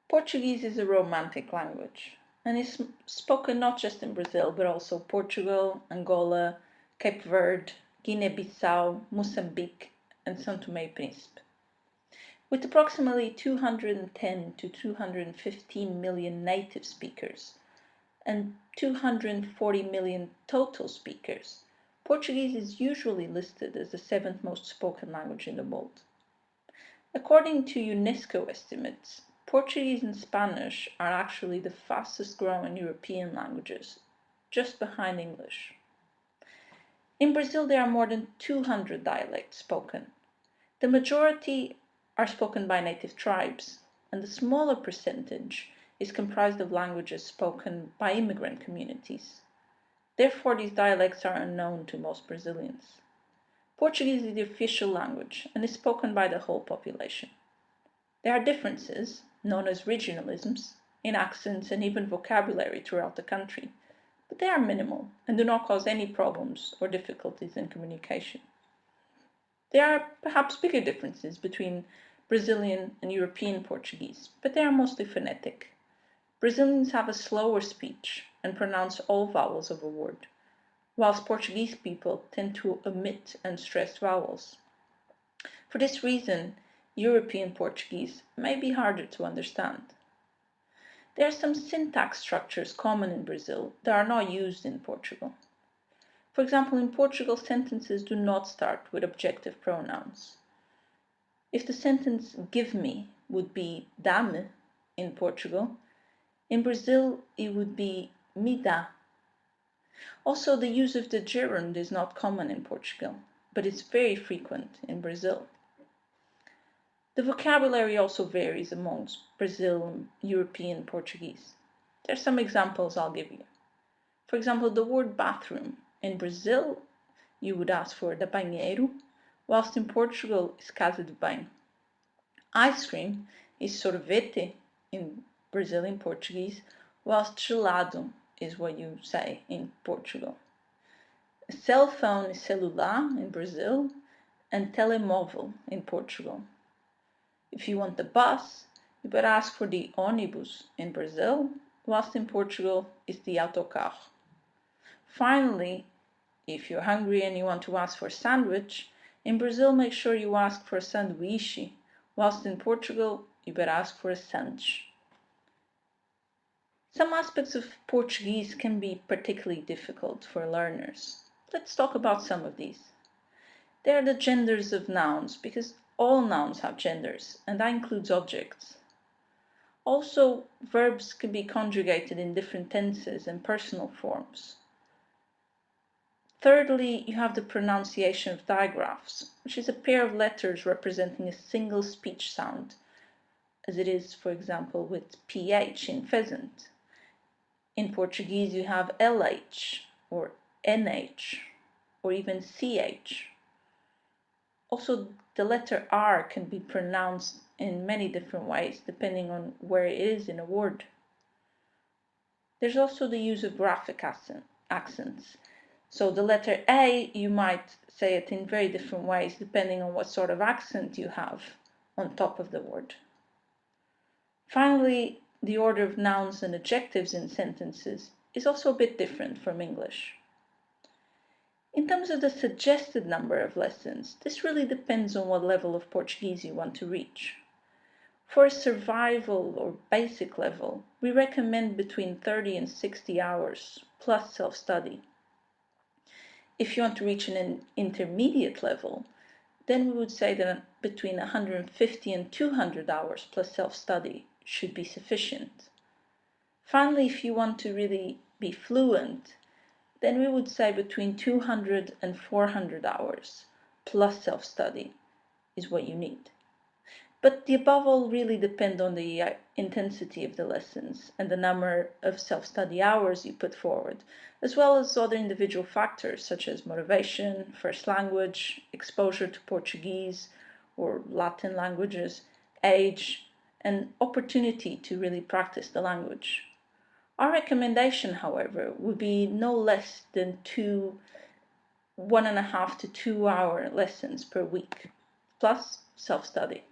Portuguese is a Romantic language and is spoken not just in Brazil but also Portugal, Angola, Cape Verde, Guinea-Bissau, Mozambique, and São Tomé e Príncipe. With approximately 210 to 215 million native speakers and 240 million total speakers, Portuguese is usually listed as the seventh most spoken language in the world. According to UNESCO estimates, Portuguese and Spanish are actually the fastest growing European languages, just behind English. In Brazil, there are more than 200 dialects spoken. The majority are spoken by native tribes, and the smaller percentage is comprised of languages spoken by immigrant communities. Therefore, these dialects are unknown to most Brazilians. Portuguese is the official language and is spoken by the whole population. There are differences, known as regionalisms, in accents and even vocabulary throughout the country, but they are minimal and do not cause any problems or difficulties in communication. There are perhaps bigger differences between Brazilian and European Portuguese, but they are mostly phonetic. Brazilians have a slower speech and pronounce all vowels of a word, whilst Portuguese people tend to omit and stress vowels. For this reason, European Portuguese may be harder to understand. There are some syntax structures common in Brazil that are not used in Portugal. For example, in Portugal, sentences do not start with objective pronouns. If the sentence give me would be dá-me in Portugal, in Brazil it would be me dá. Also, the use of the gerund is not common in Portugal, but it's very frequent in Brazil. The vocabulary also varies amongst Brazil and European Portuguese. There are some examples I'll give you. For example, the word bathroom. In Brazil, you would ask for da banheiro, whilst in Portugal is casa de banho. Ice cream is sorvete in Brazilian Portuguese, whilst gelado is what you say in Portugal. A cell phone is celular in Brazil and telemóvel in Portugal. If you want the bus, you better ask for the ônibus in Brazil, whilst in Portugal is the autocarro. Finally, if you're hungry and you want to ask for a sandwich, in Brazil make sure you ask for a sanduíche, whilst in Portugal you better ask for a sanche. Some aspects of Portuguese can be particularly difficult for learners. Let's talk about some of these. There are the genders of nouns, because all nouns have genders, and that includes objects. Also, verbs can be conjugated in different tenses and personal forms. Thirdly, you have the pronunciation of digraphs, which is a pair of letters representing a single speech sound, as it is, for example, with PH in pheasant. In Portuguese, you have LH, or NH, or even CH. Also, the letter R can be pronounced in many different ways, depending on where it is in a word. There's also the use of graphic accents. So the letter A, you might say it in very different ways, depending on what sort of accent you have on top of the word. Finally, the order of nouns and adjectives in sentences is also a bit different from English. In terms of the suggested number of lessons, this really depends on what level of Portuguese you want to reach. For a survival or basic level, we recommend between 30 and 60 hours plus self-study. If you want to reach an intermediate level, then we would say that between 150 and 200 hours plus self-study should be sufficient. Finally, if you want to really be fluent, then we would say between 200 and 400 hours plus self-study is what you need. But the above all really depend on the intensity of the lessons and the number of self-study hours you put forward, as well as other individual factors such as motivation, first language, exposure to Portuguese or Latin languages, age, and opportunity to really practice the language. Our recommendation, however, would be no less than 1.5 to 2 hour lessons per week, plus self-study.